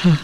अरे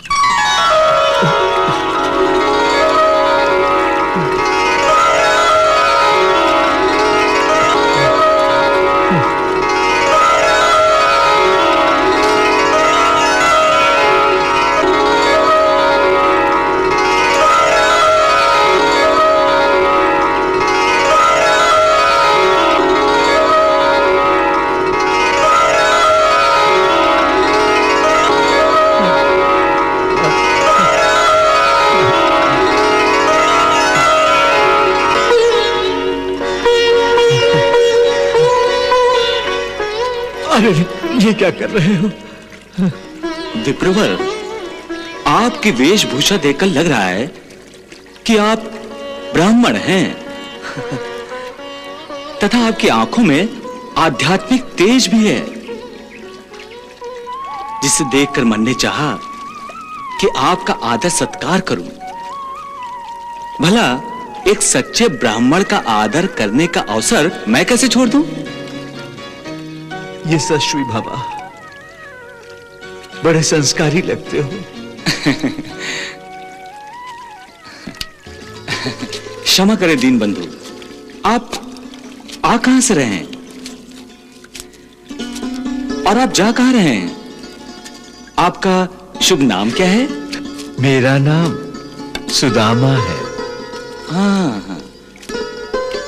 ये क्या कर रहे हो? विप्रवर, आपकी वेशभूषा देखकर लग रहा है कि आप ब्राह्मण हैं तथा आपकी आंखों में आध्यात्मिक तेज भी है, जिसे देखकर मन ने चाहा कि आपका आदर सत्कार करूं। भला एक सच्चे ब्राह्मण का आदर करने का अवसर मैं कैसे छोड़ दूं? ये सश्वी बाबा, बड़े संस्कारी लगते हो। क्षमा करें दीन बंधु, आप आ कहां से रहे हैं और आप जा कहां रहे हैं? आपका शुभ नाम क्या है? मेरा नाम सुदामा है। हाँ,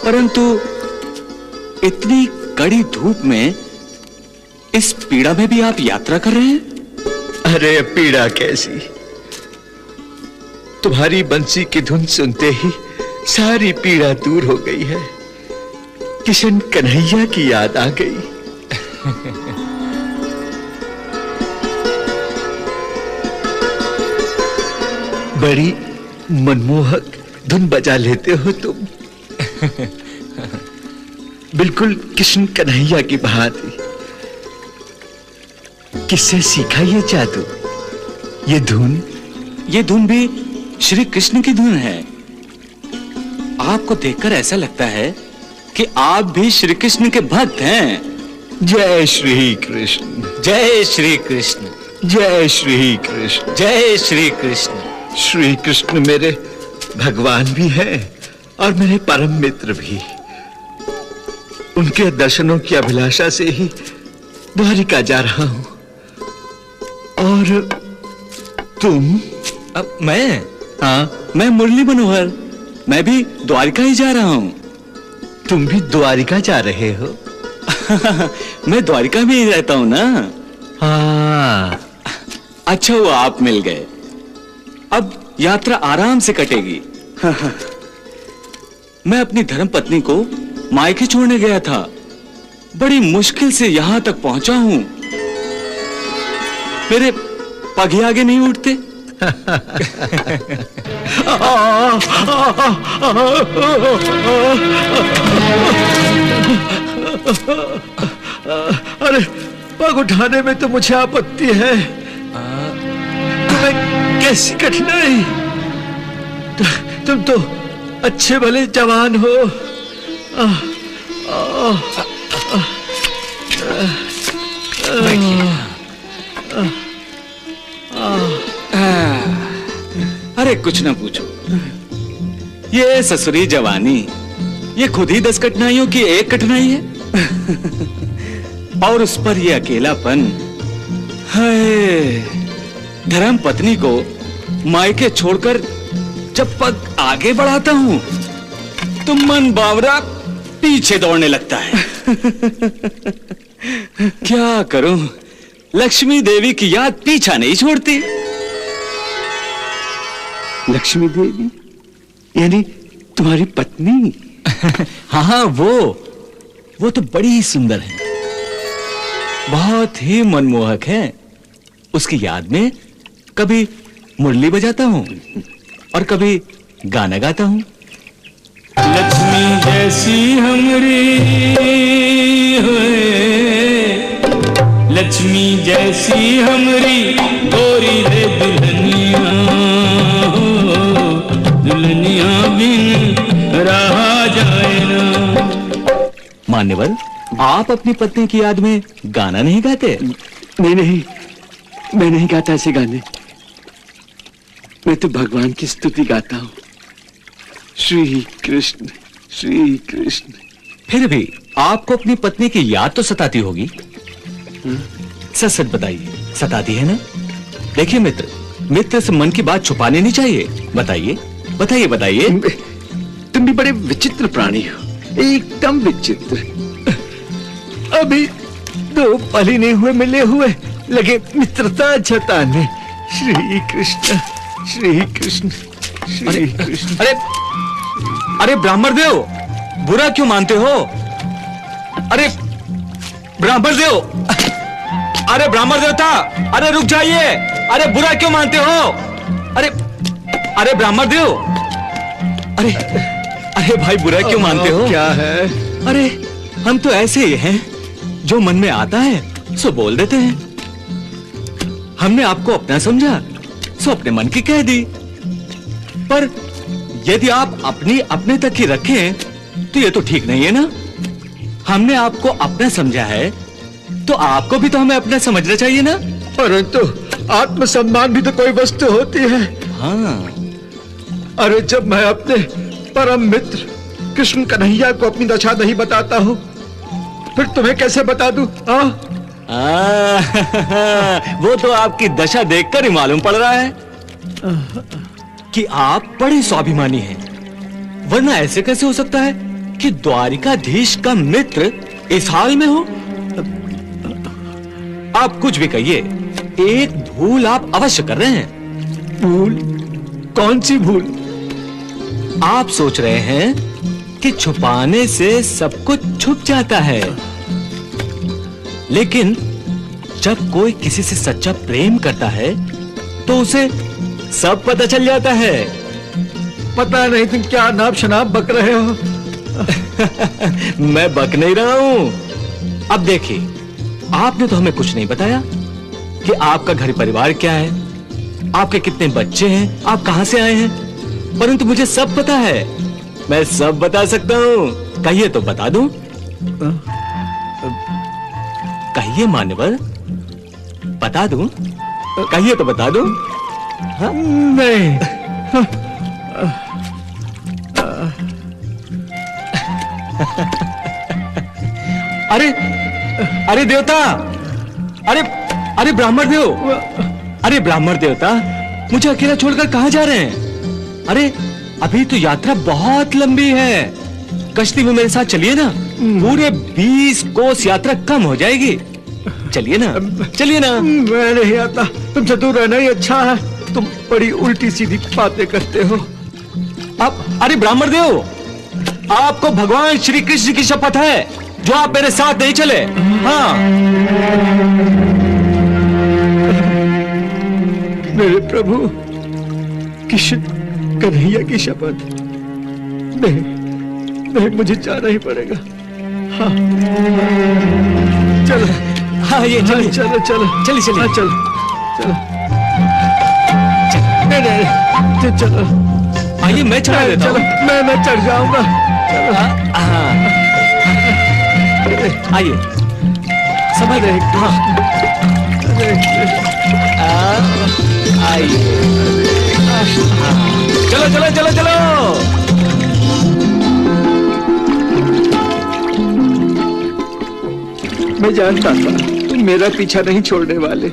परंतु इतनी कड़ी धूप में इस पीड़ा में भी आप यात्रा कर रहे हैं? अरे पीड़ा कैसी, तुम्हारी बंसी की धुन सुनते ही सारी पीड़ा दूर हो गई है। किशन कन्हैया की याद आ गई। बड़ी मनमोहक धुन बजा लेते हो तुम। बिल्कुल किशन कन्हैया की भांति। किससे सीखा ये जादू, ये धुन? ये धुन भी श्री कृष्ण की धुन है। आपको देखकर ऐसा लगता है कि आप भी श्री कृष्ण के भक्त हैं। जय श्री कृष्ण, जय श्री कृष्ण, जय श्री कृष्ण, जय श्री कृष्ण। श्री कृष्ण मेरे भगवान भी हैं और मेरे परम मित्र भी। उनके दर्शनों की अभिलाषा से ही द्वारिका जा रहा हूं। और तुम? अब मैं? हाँ, मैं मुरली मनोहर, मैं भी द्वारिका ही जा रहा हूं। तुम भी द्वारिका जा रहे हो? मैं द्वारिका में ही रहता हूं ना। हाँ, अच्छा हुआ आप मिल गए। अब यात्रा आराम से कटेगी। मैं अपनी धर्मपत्नी को मायके छोड़ने गया था, बड़ी मुश्किल से यहां तक पहुंचा हूं। मेरे पग ही आगे नहीं उठते। अरे पग उठाने में तो मुझे आपत्ति है। तुम्हें कैसी कठिनाई? तुम तो अच्छे भले जवान हो। अरे कुछ ना पूछो, ये ससुरी जवानी, ये खुद ही 10 कठिनाइयों की एक कठिनाई है। और उस पर ये अकेलापन। हाय, धर्म पत्नी को मायके छोड़कर जब पग आगे बढ़ाता हूं तो मन बावरा पीछे दौड़ने लगता है। क्या करूं, लक्ष्मी देवी की याद पीछा नहीं छोड़ती। लक्ष्मी देवी यानी तुम्हारी पत्नी? हाँ, वो तो बड़ी ही सुंदर है, बहुत ही मनमोहक है। उसकी याद में कभी मुरली बजाता हूँ और कभी गाना गाता हूँ। लक्ष्मी जैसी हमरी है, लक्ष्मी जैसी हमरी गोरी रे दुल्हनिया, दुल्हनिया बिन रहा जाए ना। मान्यवर, आप अपनी पत्नी की याद में गाना नहीं गाते? नहीं, मैं नहीं गाता ऐसे गाने। मैं तो भगवान की स्तुति गाता हूँ। श्री कृष्ण, श्री कृष्ण। फिर भी आपको अपनी पत्नी की याद तो सताती होगी। सच सच बताइए, सताती है ना? देखिए मित्र, मित्र से मन की बात छुपानी नहीं चाहिए। बताइए बताइए बताइए। तुम भी बड़े विचित्र प्राणी हो, एकदम विचित्र। अभी दो पल ही नहीं हुए मिले हुए, लगे मित्रता जताने। श्री कृष्ण, श्री कृष्ण, श्री कृष्ण। अरे अरे ब्राह्मण देव, बुरा क्यों मानते हो? अरे ब्राह्मण देव, अरे ब्राह्मण देवता, अरे रुक जाइए। अरे बुरा क्यों मानते हो? अरे अरे ब्राह्मण देव, अरे अरे भाई बुरा क्यों मानते हो? क्या है? अरे हम तो ऐसे ही हैं, जो मन में आता है सो बोल देते हैं। हमने आपको अपना समझा, सो अपने मन की कह दी। पर यदि आप अपनी अपने तक ही रखें तो ये तो ठीक नहीं है ना। हमने आपको अपना समझा है तो आपको भी तो हमें अपना समझना चाहिए ना। परंतु आत्मसम्मान भी तो कोई वस्तु होती है। हाँ। अरे जब मैं अपने परम मित्र कृष्ण कन्हैया को अपनी दशा नहीं बताता हूँ, फिर तुम्हें कैसे बता दूं? वो तो आपकी दशा देखकर ही मालूम पड़ रहा है कि आप बड़े स्वाभिमानी हैं। वरना ऐसे कैसे हो सकता है कि द्वारिकाधीश का मित्र इस हाल में हो? आप कुछ भी कहिए, एक भूल आप अवश्य कर रहे हैं। भूल? कौन सी भूल? आप सोच रहे हैं कि छुपाने से सब कुछ छुप जाता है, लेकिन जब कोई किसी से सच्चा प्रेम करता है तो उसे सब पता चल जाता है। पता नहीं तुम क्या नाप शनाप बक रहे हो। मैं बक नहीं रहा हूं। अब देखिए, आपने तो हमें कुछ नहीं बताया कि आपका घर परिवार क्या है, आपके कितने बच्चे हैं, आप कहां से आए हैं। परंतु मुझे सब पता है, मैं सब बता सकता हूं। कहिए तो बता दूं। कहिए मान्यवर, बता दूं? कहिए तो बता दूं। हाँ? नहीं। अरे अरे देवता, अरे अरे ब्राह्मण देव, अरे ब्राह्मण देवता, मुझे अकेला छोड़कर कहां जा रहे हैं? अरे अभी तो यात्रा बहुत लंबी है, कश्ती में मेरे साथ चलिए ना। पूरे 20 कोस यात्रा कम हो जाएगी। चलिए ना, चलिए ना। मैं नहीं आता, तुमसे दूर रहना ही अच्छा है। तुम बड़ी उल्टी सीधी बातें करते हो। आप, अरे ब्राह्मण देव, आपको भगवान श्री कृष्ण की शपथ है जो आप मेरे साथ नहीं चले। हाँ। मेरे प्रभु कृष्ण कन्हैया की शपथ? नहीं नहीं, मुझे जाना ही पड़ेगा। हाँ चलो। हाँ ये चलिए, चलो चलो चलिए चलिए। हाँ, चलो चलो। नहीं नहीं, चलो आइए, मैं चढ़ा देता हूँ। चलो मैं चढ़ जाऊंगा। चलो आइए, समझ रहे। हाँ आइए, चलो चलो चलो चलो। मैं जानता था तुम मेरा पीछा नहीं छोड़ने वाले।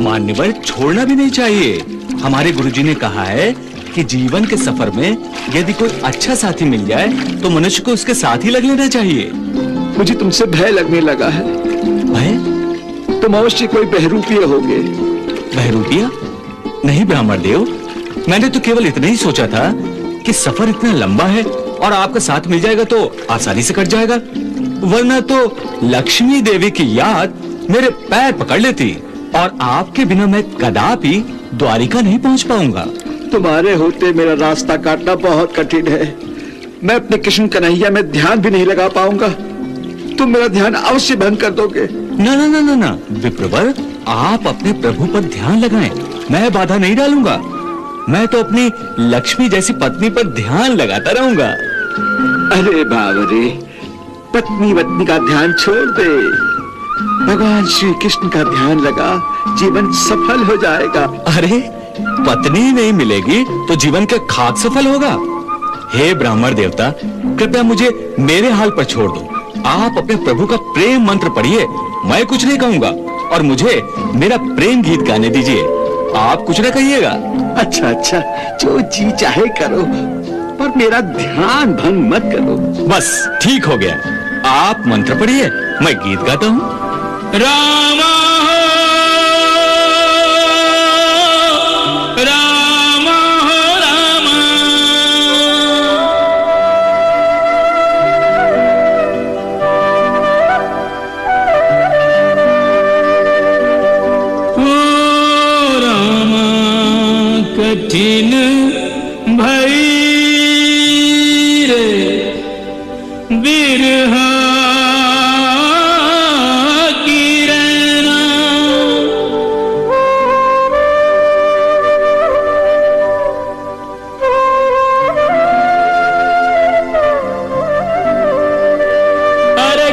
मान्यवर, छोड़ना भी नहीं चाहिए। हमारे गुरुजी ने कहा है कि जीवन के सफर में यदि कोई अच्छा साथी मिल जाए तो मनुष्य को उसके साथ ही लग लेना चाहिए। मुझे तुमसे भय लगने लगा है। भय? तुम अवश्य कोई बहरूपिया होगे। बहरूपिया? नहीं ब्राह्मण देव, मैंने तो केवल इतना ही सोचा था कि सफर इतना लंबा है और आपका साथ मिल जाएगा तो आसानी से कट जाएगा, वरना तो लक्ष्मी देवी की याद मेरे पैर पकड़ लेती और आपके बिना मैं कदापि द्वारिका नहीं पहुंच पाऊंगा। तुम्हारे होते मेरा रास्ता काटना बहुत कठिन है। मैं अपने कृष्ण कन्हैया में ध्यान भी नहीं लगा पाऊंगा। तुम मेरा ध्यान अवश्य भंग कर दोगे। ना ना ना ना ना विप्रवर, आप अपने प्रभु पर ध्यान लगाएं, मैं बाधा नहीं डालूंगा। मैं तो अपनी लक्ष्मी जैसी पत्नी पर ध्यान लगाता रहूंगा। अरे बावरे, पत्नी वत्नी का ध्यान छोड़ दे, भगवान श्री कृष्ण का ध्यान लगा, जीवन सफल हो जाएगा। अरे पत्नी नहीं मिलेगी तो जीवन के खाक सफल होगा। हे ब्राह्मण देवता, कृपया मुझे मेरे हाल पर छोड़ दो। आप अपने प्रभु का प्रेम मंत्र पढ़िए, मैं कुछ नहीं कहूंगा, और मुझे मेरा प्रेम गीत गाने दीजिए, आप कुछ न कहिएगा। अच्छा अच्छा, जो जी चाहे करो, पर मेरा ध्यान भंग मत करो। बस ठीक हो गया, आप मंत्र पढ़िए, मैं गीत गाता हूँ। रामा कठिन भई रे बिरहा की रैना, अरे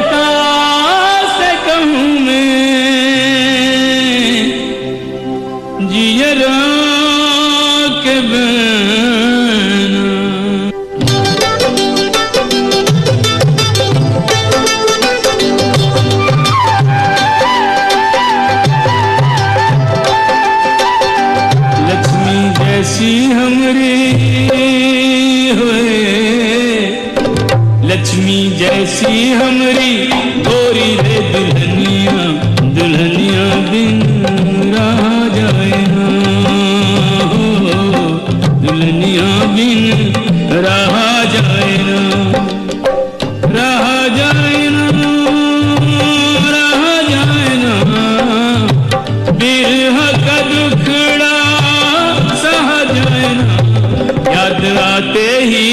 से कहूँ मैं जियरा लक्ष्मी जैसी हमरी गोरी रे दुल्हनिया, दुल्हनिया बिन रहा जाए ना, दुल्हनिया बिन रहा जाए ना, रहा जाए ना, रहा जाए ना, बिरह का दुखड़ा सहा जाए ना, याद आते ही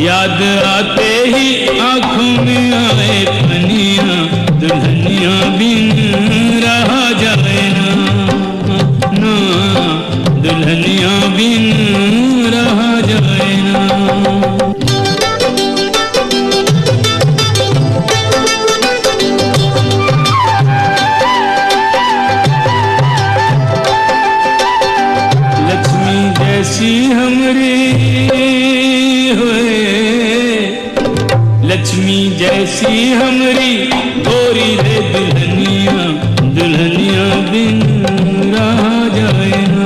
याद आते ही आंखों में आए पनिया, दुल्हनिया बिन रहा जाए ना, ना दुल्हनिया बिन रहा जाए ना। लक्ष्मी जैसी हमरी लक्ष्मी जैसी हमरी गोरी रे दुल्हनिया, दुल्हनिया बिन रहा जाए ना,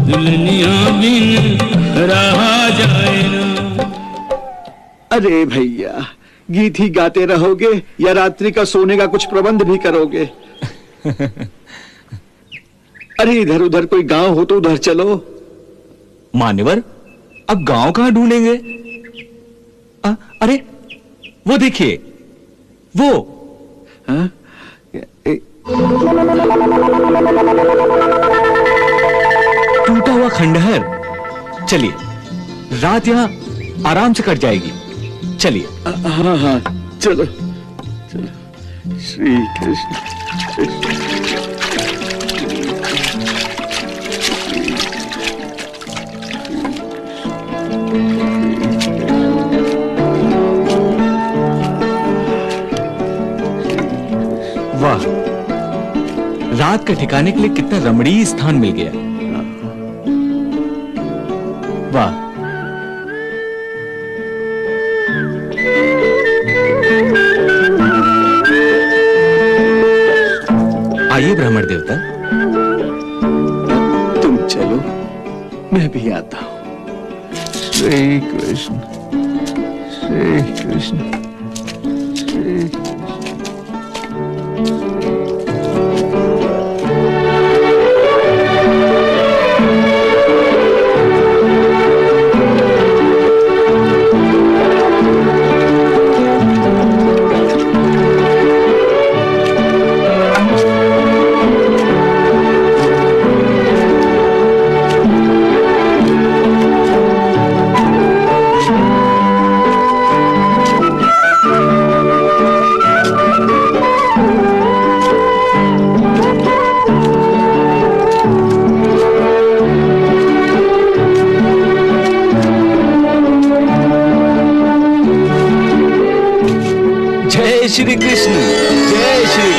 दुल्हनिया बिन रहा जाए ना। अरे भैया, गीत ही गाते रहोगे या रात्रि का सोने का कुछ प्रबंध भी करोगे? अरे इधर उधर कोई गांव हो तो उधर चलो। मान्यवर, अब गांव कहां ढूंढेंगे? अरे वो देखिए, वो टूटा हुआ खंडहर। चलिए, रात यहां आराम से कट जाएगी, चलिए। हाँ हाँ, चलो चलो। श्री कृष्ण। वाह, रात के ठिकाने के लिए कितना रमणीय स्थान मिल गया। वाह, आइए ब्राह्मण देवता। तुम चलो, मैं भी आता हूं। श्री कृष्ण, श्री कृष्ण, श्री कृष्ण। श्री कृष्ण, जय श्री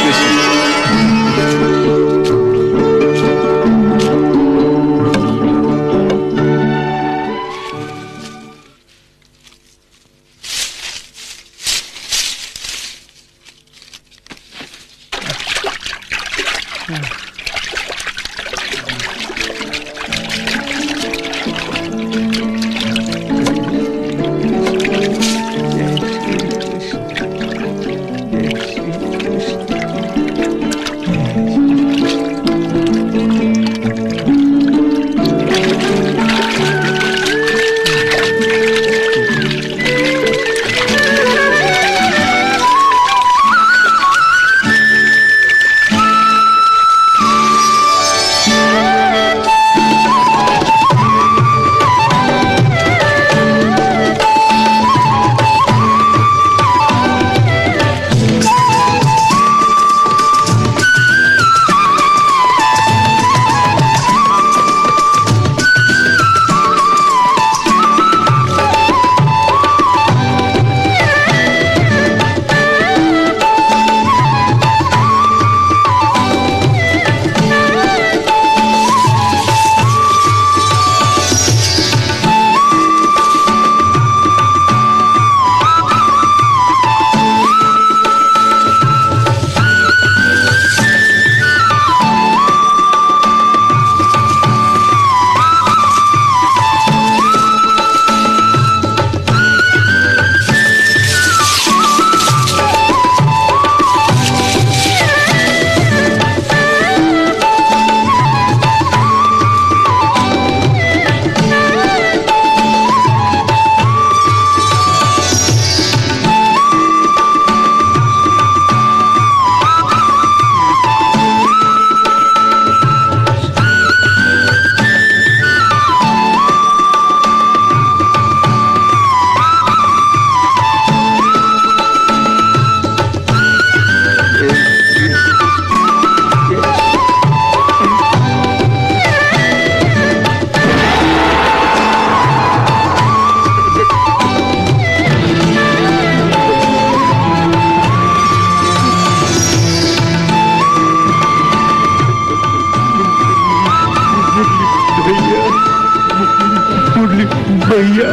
भैया,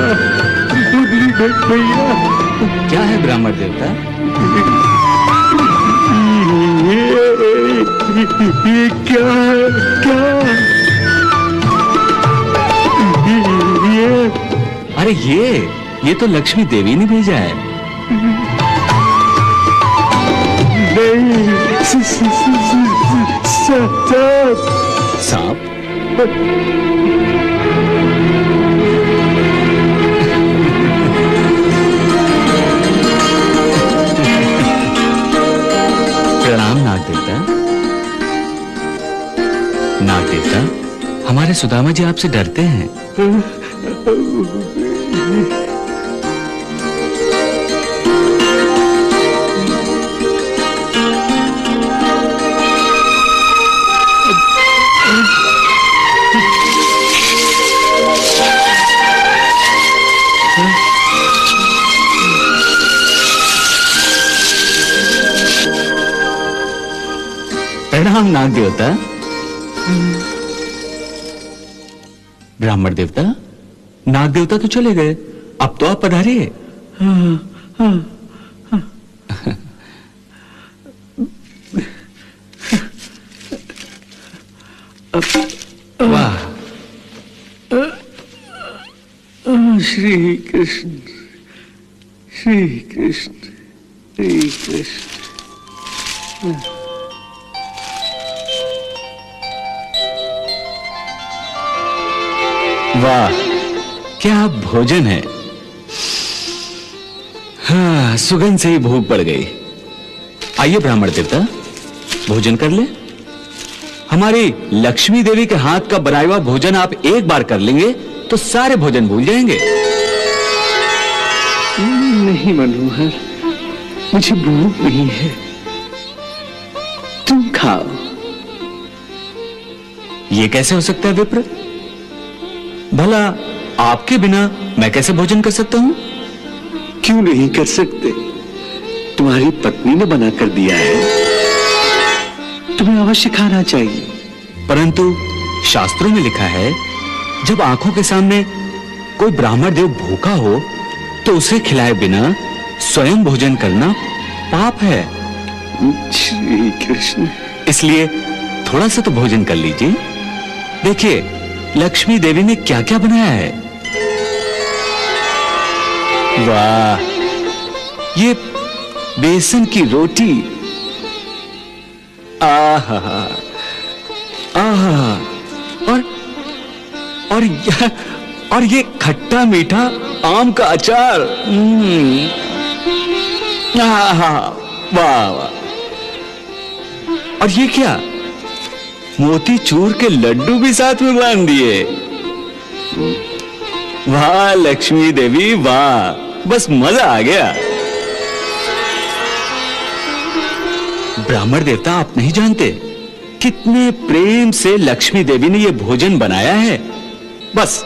भैया, क्या है ब्राह्मण देवता? ये क्या है? क्या ये? अरे ये तो लक्ष्मी देवी ने भेजा है। नहीं, सांप? प्रणाम नाग देवता। नाग देवता, हमारे सुदामा जी आपसे डरते हैं। प्रणाम नाग देवता। ब्राह्मण देवता, नाग देवता तो चले गए, अब तो आप पधारिए। वाह, श्री कृष्ण, श्री कृष्ण, श्री कृष्ण। वाह, क्या भोजन है। हाँ, सुगंध से ही भूख बढ़ गई। आइए ब्राह्मण देवता, भोजन कर ले। हमारी लक्ष्मी देवी के हाथ का बनाया हुआ भोजन आप एक बार कर लेंगे तो सारे भोजन भूल जाएंगे। नहीं मनोहर, मुझे भूख नहीं है, तुम खाओ। ये कैसे हो सकता है विप्र? भला आपके बिना मैं कैसे भोजन कर सकता हूं? क्यों नहीं कर सकते? तुम्हारी पत्नी ने बना कर दिया है, तुम्हें अवश्य खाना चाहिए। परंतु शास्त्रों में लिखा है, जब आंखों के सामने कोई ब्राह्मण देव भूखा हो तो उसे खिलाए बिना स्वयं भोजन करना पाप है। श्री कृष्ण। इसलिए थोड़ा सा तो भोजन कर लीजिए। देखिए लक्ष्मी देवी ने क्या क्या बनाया है। वाह, ये बेसन की रोटी, आहा आहा, और ये खट्टा मीठा आम का अचार। आहा, वाह वाह। और ये क्या, मोती चूर के लड्डू भी साथ में बांध दिए। वाह लक्ष्मी देवी वाह, बस मजा आ गया। ब्राह्मण देवता, आप नहीं जानते कितने प्रेम से लक्ष्मी देवी ने यह भोजन बनाया है। बस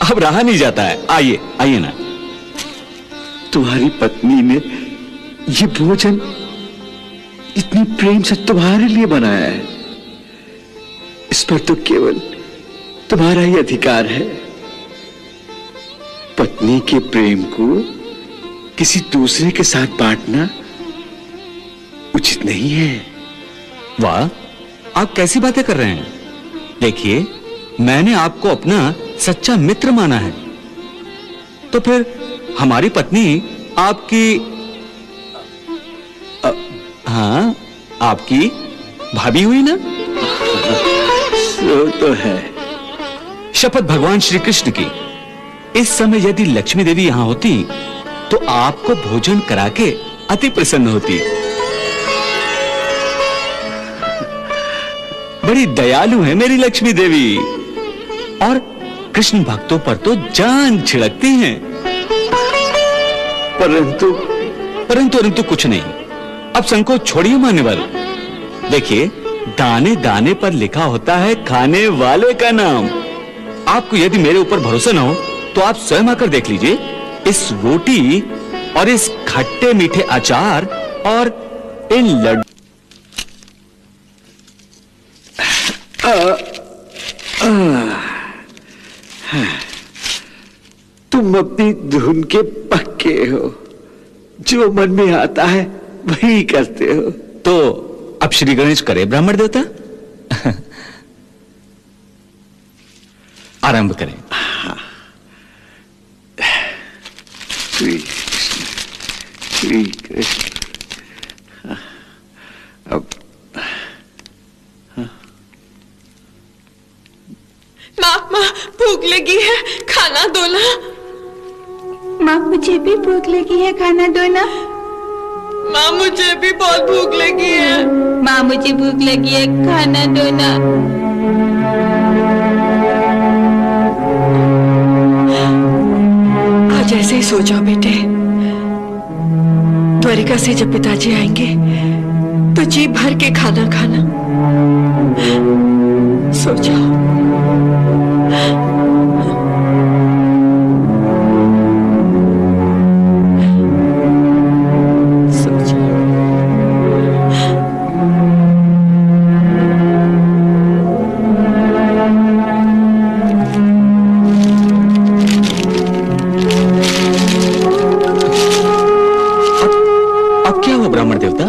अब रहा नहीं जाता है। आइए आइए ना। तुम्हारी पत्नी ने ये भोजन इतनी प्रेम से तुम्हारे लिए बनाया है, इस पर तो केवल तुम्हारा ही अधिकार है। पत्नी के प्रेम को किसी दूसरे के साथ बांटना उचित नहीं है। वाह, आप कैसी बातें कर रहे हैं? देखिए, मैंने आपको अपना सच्चा मित्र माना है, तो फिर हमारी पत्नी आपकी हाँ, आपकी भाभी हुई ना? वो तो है। शपथ भगवान श्री कृष्ण की, इस समय यदि लक्ष्मी देवी यहां होती तो आपको भोजन करा के अति प्रसन्न होती। बड़ी दयालु है मेरी लक्ष्मी देवी, और कृष्ण भक्तों पर तो जान छिड़कती हैं। परंतु परंतु कुछ नहीं। अब संकोच छोड़िए मान्यवर। देखिए, दाने दाने पर लिखा होता है खाने वाले का नाम। आपको यदि मेरे ऊपर भरोसा ना हो तो आप स्वयं आकर देख लीजिए। इस रोटी और इस खट्टे मीठे अचार और इन लड्डू। तुम अपनी धुन के पक्के हो, जो मन में आता है वही करते हो। तो अब श्री गणेश करे ब्राह्मण देवता। आरंभ करें। श्री कृष्ण, श्री कृष्ण। अब माँ भूख लगी है, खाना दो ना। माँ मुझे भी भूख लगी है, खाना दो ना। माँ मुझे भी बहुत भूख लगी है। माँ मुझे भूख लगी है, खाना दो ना। आज ऐसे ही सो जाओ बेटे। द्वारिका से जब पिताजी आएंगे तो जी भर के खाना खाना। सो जाओ। ब्राह्मण देवता,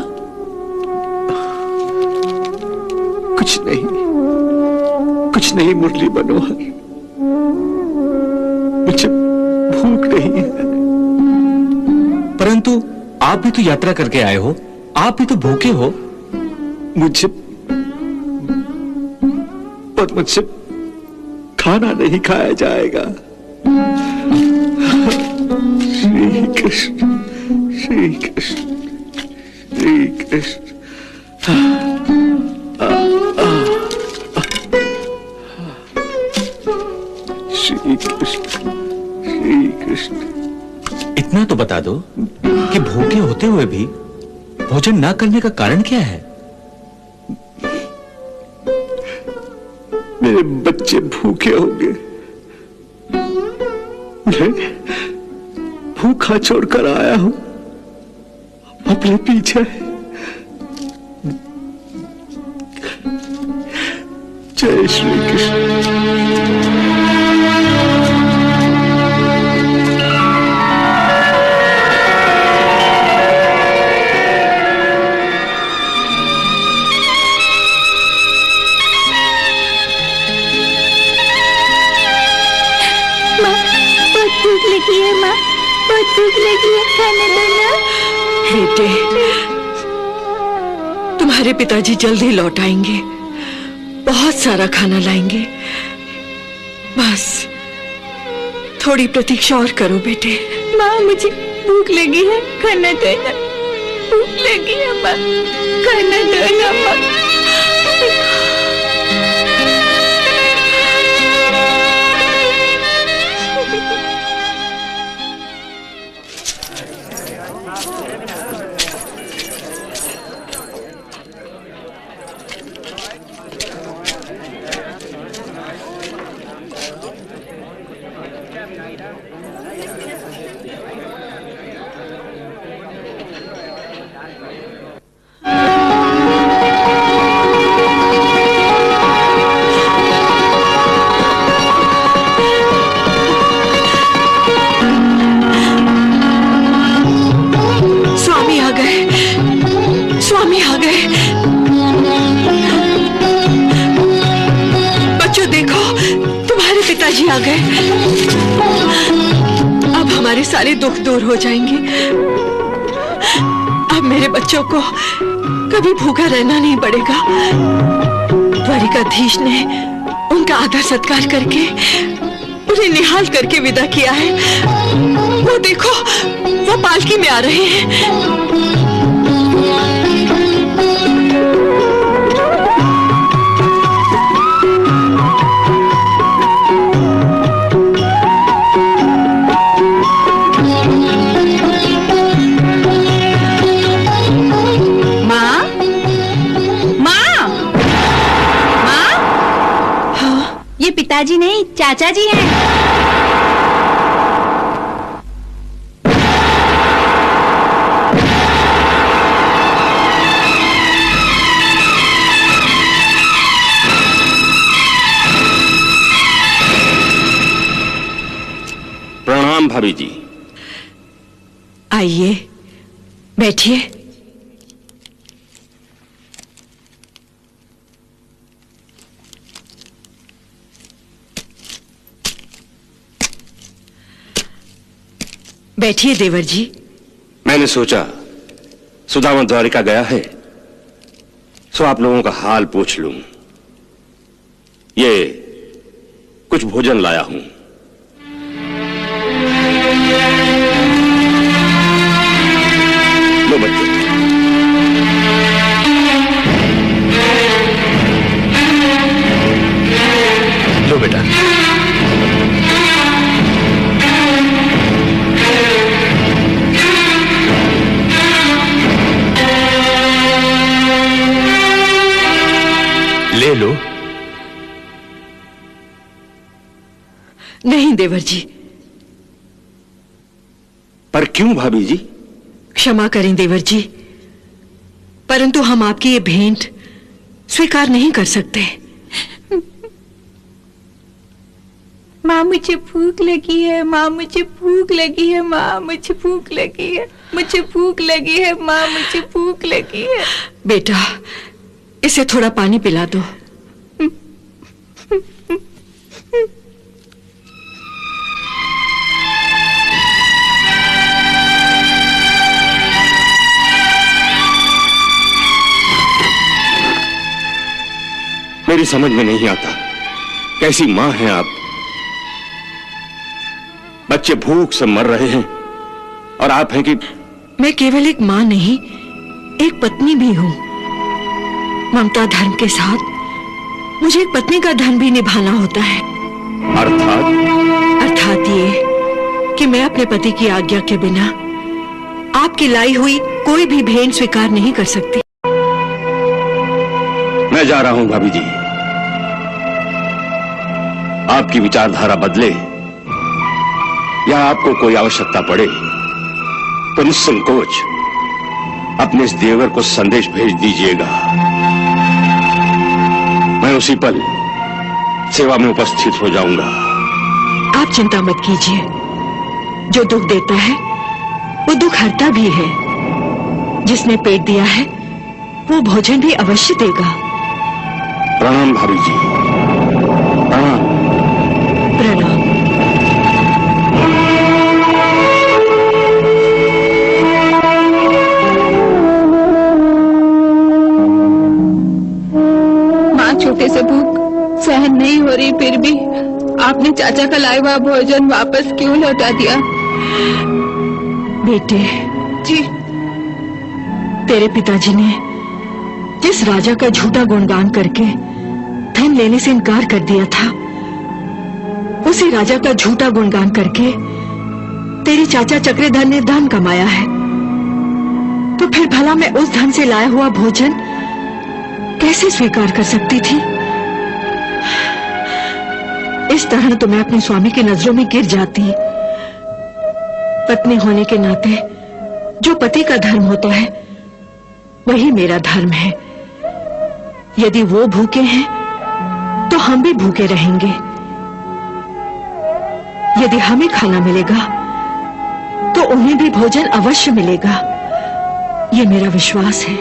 कुछ नहीं मुरली मनोहर, मुझे भूख नहीं है। परंतु आप भी तो यात्रा करके आए हो, आप भी तो भूखे हो। मुझसे खाना नहीं खाया जाएगा। श्री कृष्ण, श्री कृष्ण, श्री कृष्ण। श्री कृष्ण, श्री कृष्ण। इतना तो बता दो कि भूखे होते हुए भी भोजन ना करने का कारण क्या है? मेरे बच्चे भूखे होंगे, मैं भूखा छोड़कर आया हूं अपने पीछे। जय श्री कृष्ण। भूख लगी है, खाने दो ना। बेटे, तुम्हारे पिताजी जल्द ही लौट आएंगे, बहुत सारा खाना लाएंगे। बस थोड़ी प्रतीक्षा और करो बेटे। माँ मुझे भूख लगी है, खाना दो ना। भूख लगी है माँ, खाना दो ना माँ। पिताजी आ गए। अब हमारे सारे दुख दूर हो जाएंगे। अब मेरे बच्चों को कभी भूखा रहना नहीं पड़ेगा। द्वारिकाधीश ने उनका आदर सत्कार करके उन्हें निहाल करके विदा किया है। वो देखो, वो पालकी में आ रहे हैं। पिताजी नहीं, चाचा जी हैं। प्रणाम भाभी जी। आइए, बैठिए। बैठिए देवर जी। मैंने सोचा सुदामा द्वारिका गया है, सो आप लोगों का हाल पूछ लूं। ये कुछ भोजन लाया हूं। लो बच्चों, लो बेटा। ले लो। नहीं देवर जी। पर क्यों भाभी जी? क्षमा करें देवर जी, परंतु हम आपकी ये भेंट स्वीकार नहीं कर सकते। माँ मुझे भूख लगी है, माँ मुझे भूख लगी है, माँ मुझे भूख लगी है, मुझे भूख लगी है, माँ मुझे भूख लगी है। बेटा, इसे थोड़ा पानी पिला दो। मेरी समझ में नहीं आता, कैसी मां हैं आप। बच्चे भूख से मर रहे हैं और आप हैं कि। मैं केवल एक मां नहीं, एक पत्नी भी हूं। ममता धर्म के साथ मुझे एक पत्नी का धर्म भी निभाना होता है। अर्थात ये कि मैं अपने पति की आज्ञा के बिना आपकी लाई हुई कोई भी भेंट स्वीकार नहीं कर सकती। मैं जा रहा हूं भाभी जी। आपकी विचारधारा बदले या आपको कोई आवश्यकता पड़े तो निसंकोच अपने इस देवर को संदेश भेज दीजिएगा। मैं उसी पल सेवा में उपस्थित हो जाऊंगा। आप चिंता मत कीजिए, जो दुख देता है वो दुख हरता भी है। जिसने पेट दिया है वो भोजन भी अवश्य देगा। प्रणाम भाभी जी, प्रणाम। प्रणाम। घंटे से भूख सहन नहीं हो रही, फिर भी आपने चाचा का लाया हुआ भोजन वापस क्यों लौटा दिया? बेटे, जी, तेरे पिताजी ने जिस राजा का झूठा गुणगान करके धन लेने से इनकार कर दिया था, उसी राजा का झूठा गुणगान करके तेरी चाचा चक्रधर ने धन कमाया है। तो फिर भला मैं उस धन से लाया हुआ भोजन कैसे स्वीकार कर सकती थी? इस तरह तो मैं अपने स्वामी की नजरों में गिर जाती। पत्नी होने के नाते जो पति का धर्म होता है वही मेरा धर्म है। यदि वो भूखे हैं तो हम भी भूखे रहेंगे। यदि हमें खाना मिलेगा तो उन्हें भी भोजन अवश्य मिलेगा, ये मेरा विश्वास है।